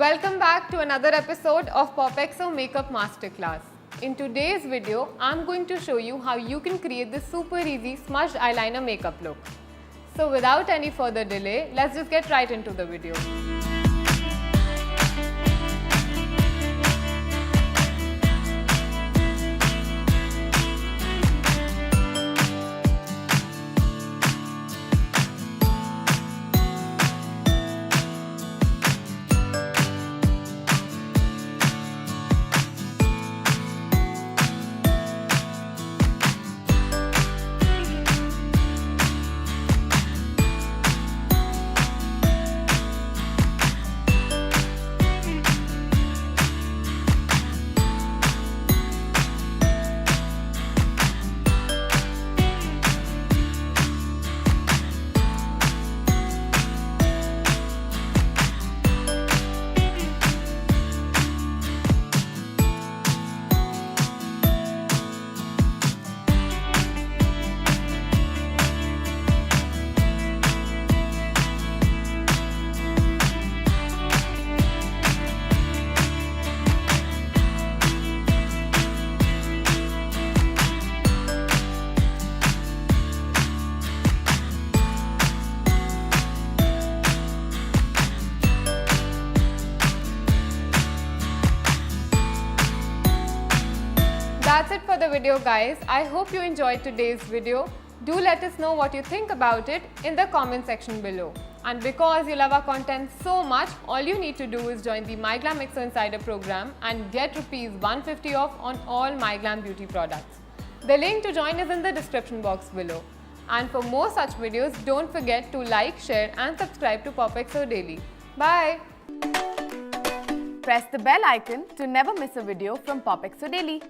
Welcome back to another episode of POPxo Makeup Masterclass. In today's video, I'm going to show you how you can create this super easy smudged eyeliner makeup look. So without any further delay, let's just get right into the video. That's it for the video, guys. I hope you enjoyed today's video. Do let us know what you think about it in the comment section below. And because you love our content so much, all you need to do is join the MyGlamm and POPxo Insider program and get ₹150 off on all MyGlamm beauty products. The link to join is in the description box below. And for more such videos, don't forget to like, share and subscribe to POPxo Daily. Bye! Press the bell icon to never miss a video from POPxo Daily.